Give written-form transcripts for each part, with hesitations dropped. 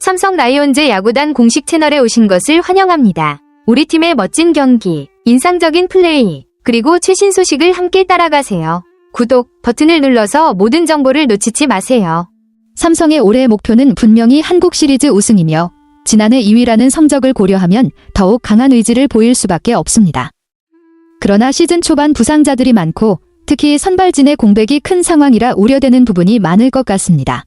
삼성 라이온즈 야구단 공식 채널에 오신 것을 환영합니다. 우리 팀의 멋진 경기, 인상적인 플레이, 그리고 최신 소식을 함께 따라가세요. 구독 버튼을 눌러서 모든 정보를 놓치지 마세요. 삼성의 올해의 목표는 분명히 한국 시리즈 우승이며 지난해 2위라는 성적을 고려하면 더욱 강한 의지를 보일 수밖에 없습니다. 그러나 시즌 초반 부상자들이 많고 특히 선발진의 공백이 큰 상황이라 우려되는 부분이 많을 것 같습니다.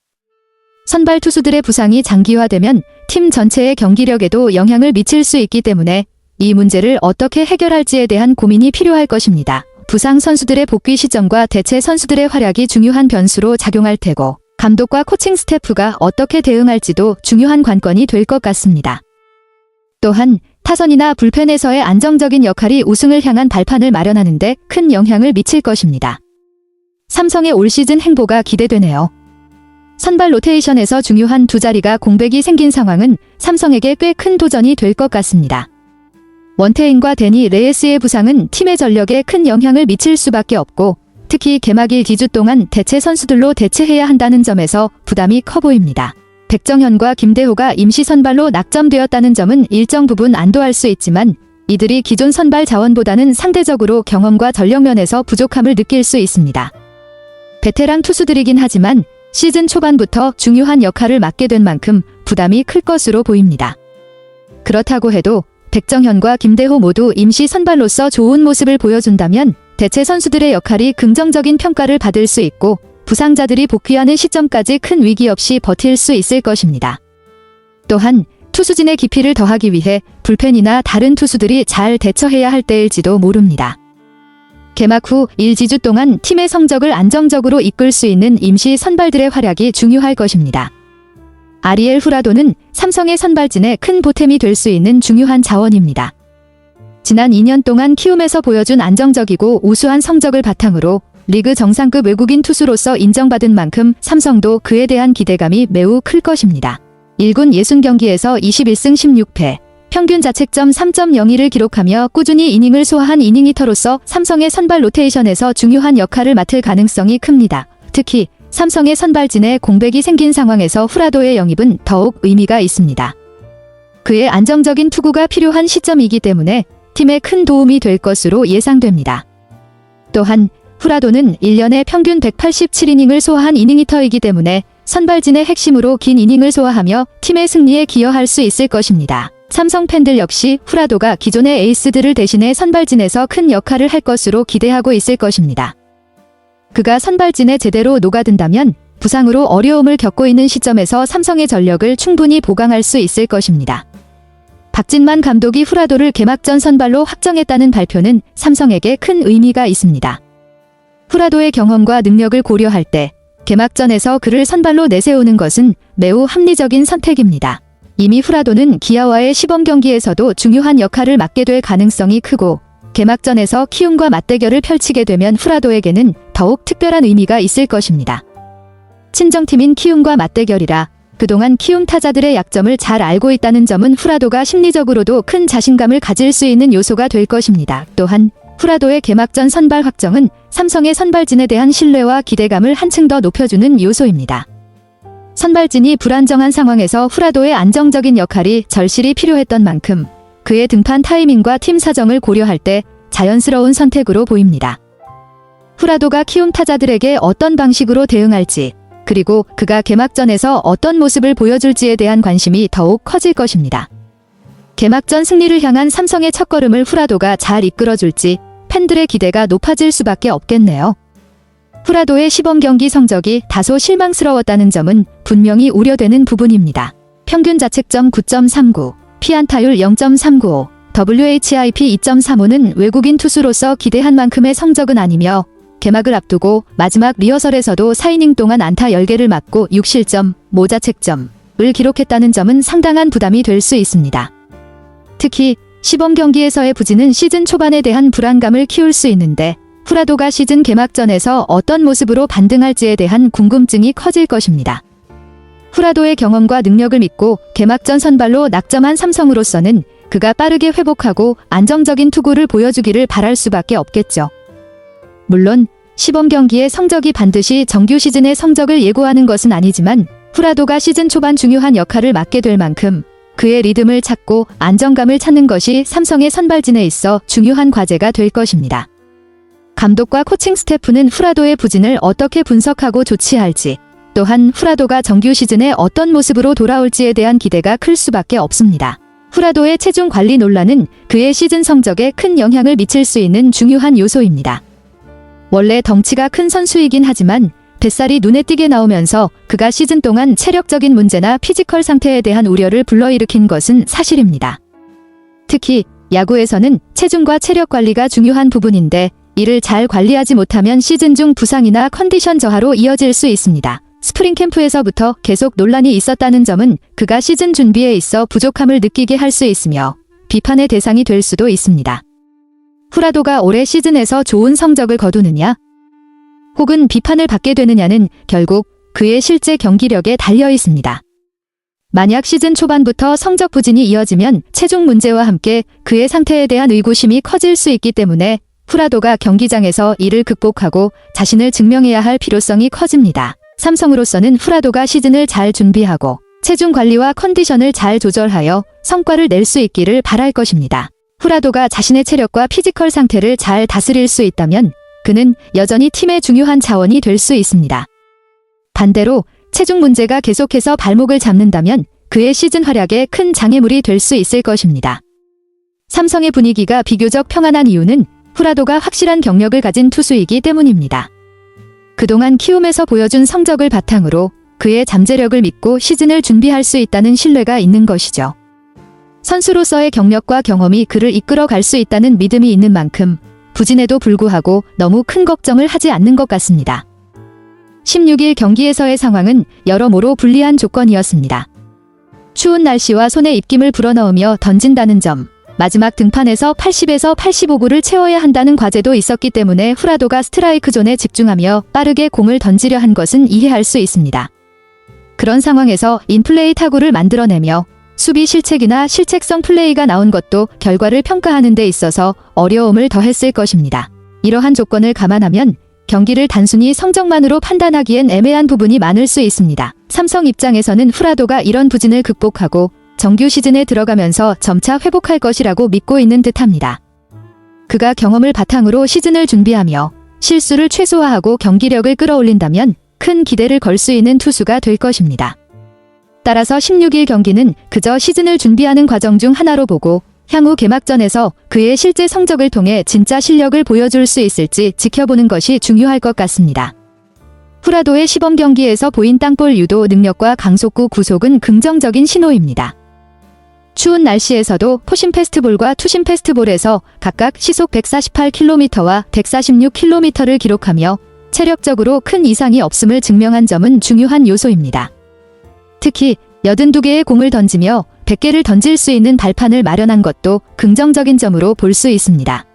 선발 투수들의 부상이 장기화되면 팀 전체의 경기력에도 영향을 미칠 수 있기 때문에 이 문제를 어떻게 해결할지에 대한 고민이 필요할 것입니다. 부상 선수들의 복귀 시점과 대체 선수들의 활약이 중요한 변수로 작용할 테고 감독과 코칭 스태프가 어떻게 대응할지도 중요한 관건이 될 것 같습니다. 또한 타선이나 불펜에서의 안정적인 역할이 우승을 향한 발판을 마련하는 데 큰 영향을 미칠 것입니다. 삼성의 올 시즌 행보가 기대되네요. 선발 로테이션에서 중요한 두 자리가 공백이 생긴 상황은 삼성에게 꽤 큰 도전이 될 것 같습니다. 원태인과 데니 레예스의 부상은 팀의 전력에 큰 영향을 미칠 수밖에 없고 특히 개막일 2주 동안 대체 선수들로 대체해야 한다는 점에서 부담이 커 보입니다. 백정현과 김대호가 임시 선발로 낙점되었다는 점은 일정 부분 안도할 수 있지만 이들이 기존 선발 자원보다는 상대적으로 경험과 전력 면에서 부족함을 느낄 수 있습니다. 베테랑 투수들이긴 하지만 시즌 초반부터 중요한 역할을 맡게 된 만큼 부담이 클 것으로 보입니다. 그렇다고 해도 백정현과 김대호 모두 임시 선발로서 좋은 모습을 보여준다면 대체 선수들의 역할이 긍정적인 평가를 받을 수 있고 부상자들이 복귀하는 시점까지 큰 위기 없이 버틸 수 있을 것입니다. 또한 투수진의 깊이를 더하기 위해 불펜이나 다른 투수들이 잘 대처해야 할 때일지도 모릅니다. 개막 후 1지주 동안 팀의 성적을 안정적으로 이끌 수 있는 임시 선발들의 활약이 중요할 것입니다. 아리엘 후라도는 삼성의 선발진에 큰 보탬이 될 수 있는 중요한 자원입니다. 지난 2년 동안 키움에서 보여준 안정적이고 우수한 성적을 바탕으로 리그 정상급 외국인 투수로서 인정받은 만큼 삼성도 그에 대한 기대감이 매우 클 것입니다. 1군 60경기에서 21승 16패, 평균 자책점 3.02를 기록하며 꾸준히 이닝을 소화한 이닝히터로서 삼성의 선발 로테이션에서 중요한 역할을 맡을 가능성이 큽니다. 특히 삼성의 선발진에 공백이 생긴 상황에서 후라도의 영입은 더욱 의미가 있습니다. 그의 안정적인 투구가 필요한 시점이기 때문에 팀에 큰 도움이 될 것으로 예상됩니다. 또한 후라도는 1년에 평균 187이닝을 소화한 이닝히터이기 때문에 선발진의 핵심으로 긴 이닝을 소화하며 팀의 승리에 기여할 수 있을 것입니다. 삼성 팬들 역시 후라도가 기존의 에이스들을 대신해 선발진에서 큰 역할을 할 것으로 기대하고 있을 것입니다. 그가 선발진에 제대로 녹아든다면 부상으로 어려움을 겪고 있는 시점에서 삼성의 전력을 충분히 보강할 수 있을 것입니다. 박진만 감독이 후라도를 개막전 선발로 확정했다는 발표는 삼성에게 큰 의미가 있습니다. 후라도의 경험과 능력을 고려할 때 개막전에서 그를 선발로 내세우는 것은 매우 합리적인 선택입니다. 이미 후라도는 기아와의 시범 경기에서도 중요한 역할을 맡게 될 가능성이 크고 개막전에서 키움과 맞대결을 펼치게 되면 후라도에게는 더욱 특별한 의미가 있을 것입니다. 친정팀인 키움과 맞대결이라 그동안 키움 타자들의 약점을 잘 알고 있다는 점은 후라도가 심리적으로도 큰 자신감을 가질 수 있는 요소가 될 것입니다. 또한 후라도의 개막전 선발 확정은 삼성의 선발진에 대한 신뢰와 기대감을 한층 더 높여주는 요소입니다. 선발진이 불안정한 상황에서 후라도의 안정적인 역할이 절실히 필요했던 만큼 그의 등판 타이밍과 팀 사정을 고려할 때 자연스러운 선택으로 보입니다. 후라도가 키움 타자들에게 어떤 방식으로 대응할지 그리고 그가 개막전에서 어떤 모습을 보여줄지에 대한 관심이 더욱 커질 것입니다. 개막전 승리를 향한 삼성의 첫걸음을 후라도가 잘 이끌어줄지 팬들의 기대가 높아질 수밖에 없겠네요. 후라도의 시범 경기 성적이 다소 실망스러웠다는 점은 분명히 우려되는 부분입니다. 평균 자책점 9.39, 피안타율 0.395, WHIP 2.35는 외국인 투수로서 기대한 만큼의 성적은 아니며 개막을 앞두고 마지막 리허설에서도 4이닝 동안 안타 10개를 맞고 6실점, 모자책점을 기록했다는 점은 상당한 부담이 될 수 있습니다. 특히 시범 경기에서의 부진은 시즌 초반에 대한 불안감을 키울 수 있는데 후라도가 시즌 개막전에서 어떤 모습으로 반등할지에 대한 궁금증이 커질 것입니다. 후라도의 경험과 능력을 믿고 개막전 선발로 낙점한 삼성으로서는 그가 빠르게 회복하고 안정적인 투구를 보여주기를 바랄 수밖에 없겠죠. 물론 시범 경기의 성적이 반드시 정규 시즌의 성적을 예고하는 것은 아니지만 후라도가 시즌 초반 중요한 역할을 맡게 될 만큼 그의 리듬을 찾고 안정감을 찾는 것이 삼성의 선발진에 있어 중요한 과제가 될 것입니다. 감독과 코칭 스태프는 후라도의 부진을 어떻게 분석하고 조치할지, 또한 후라도가 정규 시즌에 어떤 모습으로 돌아올지에 대한 기대가 클 수밖에 없습니다. 후라도의 체중 관리 논란은 그의 시즌 성적에 큰 영향을 미칠 수 있는 중요한 요소입니다. 원래 덩치가 큰 선수이긴 하지만 뱃살이 눈에 띄게 나오면서 그가 시즌 동안 체력적인 문제나 피지컬 상태에 대한 우려를 불러일으킨 것은 사실입니다. 특히 야구에서는 체중과 체력 관리가 중요한 부분인데 이를 잘 관리하지 못하면 시즌 중 부상이나 컨디션 저하로 이어질 수 있습니다. 스프링 캠프에서부터 계속 논란이 있었다는 점은 그가 시즌 준비에 있어 부족함을 느끼게 할 수 있으며 비판의 대상이 될 수도 있습니다. 후라도가 올해 시즌에서 좋은 성적을 거두느냐, 혹은 비판을 받게 되느냐는 결국 그의 실제 경기력에 달려 있습니다. 만약 시즌 초반부터 성적 부진이 이어지면 체중 문제와 함께 그의 상태에 대한 의구심이 커질 수 있기 때문에 후라도가 경기장에서 이를 극복하고 자신을 증명해야 할 필요성이 커집니다. 삼성으로서는 후라도가 시즌을 잘 준비하고 체중 관리와 컨디션을 잘 조절하여 성과를 낼 수 있기를 바랄 것입니다. 후라도가 자신의 체력과 피지컬 상태를 잘 다스릴 수 있다면 그는 여전히 팀의 중요한 자원이 될 수 있습니다. 반대로 체중 문제가 계속해서 발목을 잡는다면 그의 시즌 활약에 큰 장애물이 될 수 있을 것입니다. 삼성의 분위기가 비교적 평안한 이유는 후라도가 확실한 경력을 가진 투수이기 때문입니다. 그동안 키움에서 보여준 성적을 바탕으로 그의 잠재력을 믿고 시즌을 준비할 수 있다는 신뢰가 있는 것이죠. 선수로서의 경력과 경험이 그를 이끌어 갈 수 있다는 믿음이 있는 만큼 부진에도 불구하고 너무 큰 걱정을 하지 않는 것 같습니다. 16일 경기에서의 상황은 여러모로 불리한 조건이었습니다. 추운 날씨와 손에 입김을 불어넣으며 던진다는 점, 마지막 등판에서 80에서 85구를 채워야 한다는 과제도 있었기 때문에 후라도가 스트라이크 존에 집중하며 빠르게 공을 던지려 한 것은 이해할 수 있습니다. 그런 상황에서 인플레이 타구를 만들어내며 수비 실책이나 실책성 플레이가 나온 것도 결과를 평가하는 데 있어서 어려움을 더했을 것입니다. 이러한 조건을 감안하면 경기를 단순히 성적만으로 판단하기엔 애매한 부분이 많을 수 있습니다. 삼성 입장에서는 후라도가 이런 부진을 극복하고 정규 시즌에 들어가면서 점차 회복할 것이라고 믿고 있는 듯합니다. 그가 경험을 바탕으로 시즌을 준비하며 실수를 최소화하고 경기력을 끌어올린다면 큰 기대를 걸 수 있는 투수가 될 것입니다. 따라서 16일 경기는 그저 시즌을 준비하는 과정 중 하나로 보고 향후 개막전에서 그의 실제 성적을 통해 진짜 실력을 보여줄 수 있을지 지켜보는 것이 중요할 것 같습니다. 후라도의 시범 경기에서 보인 땅볼 유도 능력과 강속구 구속은 긍정적인 신호입니다. 추운 날씨에서도 포심 패스트볼과 투심 패스트볼에서 각각 시속 148km와 146km를 기록하며 체력적으로 큰 이상이 없음을 증명한 점은 중요한 요소입니다. 특히 82개의 공을 던지며 100개를 던질 수 있는 발판을 마련한 것도 긍정적인 점으로 볼 수 있습니다.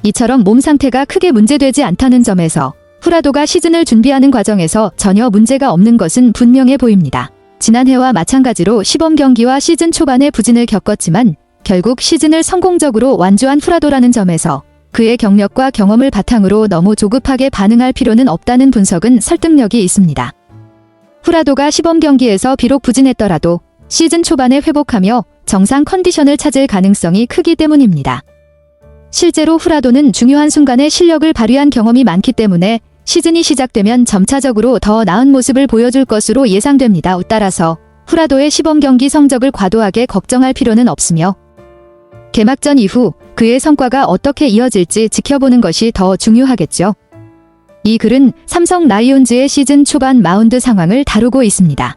이처럼 몸 상태가 크게 문제되지 않다는 점에서 후라도가 시즌을 준비하는 과정에서 전혀 문제가 없는 것은 분명해 보입니다. 지난해와 마찬가지로 시범 경기와 시즌 초반에 부진을 겪었지만 결국 시즌을 성공적으로 완주한 후라도라는 점에서 그의 경력과 경험을 바탕으로 너무 조급하게 반응할 필요는 없다는 분석은 설득력이 있습니다. 후라도가 시범 경기에서 비록 부진했더라도 시즌 초반에 회복하며 정상 컨디션을 찾을 가능성이 크기 때문입니다. 실제로 후라도는 중요한 순간에 실력을 발휘한 경험이 많기 때문에 시즌이 시작되면 점차적으로 더 나은 모습을 보여줄 것으로 예상됩니다. 따라서 후라도의 시범 경기 성적을 과도하게 걱정할 필요는 없으며 개막전 이후 그의 성과가 어떻게 이어질지 지켜보는 것이 더 중요하겠죠. 이 글은 삼성 라이온즈의 시즌 초반 마운드 상황을 다루고 있습니다.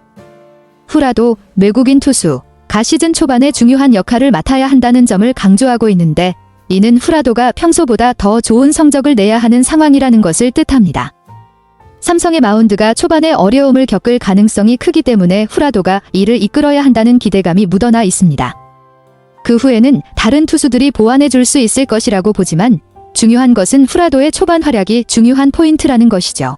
후라도, 외국인 투수, 가 시즌 초반에 중요한 역할을 맡아야 한다는 점을 강조하고 있는데 이는 후라도가 평소보다 더 좋은 성적을 내야 하는 상황이라는 것을 뜻합니다. 삼성의 마운드가 초반에 어려움을 겪을 가능성이 크기 때문에 후라도가 이를 이끌어야 한다는 기대감이 묻어나 있습니다. 그 후에는 다른 투수들이 보완해 줄 수 있을 것이라고 보지만 중요한 것은 후라도의 초반 활약이 중요한 포인트라는 것이죠.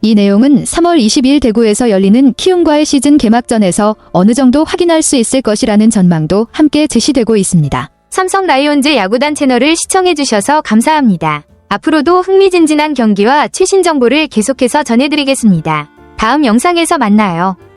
이 내용은 3월 22일 대구에서 열리는 키움과의 시즌 개막전에서 어느 정도 확인할 수 있을 것이라는 전망도 함께 제시되고 있습니다. 삼성 라이온즈 야구단 채널을 시청해주셔서 감사합니다. 앞으로도 흥미진진한 경기와 최신 정보를 계속해서 전해드리겠습니다. 다음 영상에서 만나요.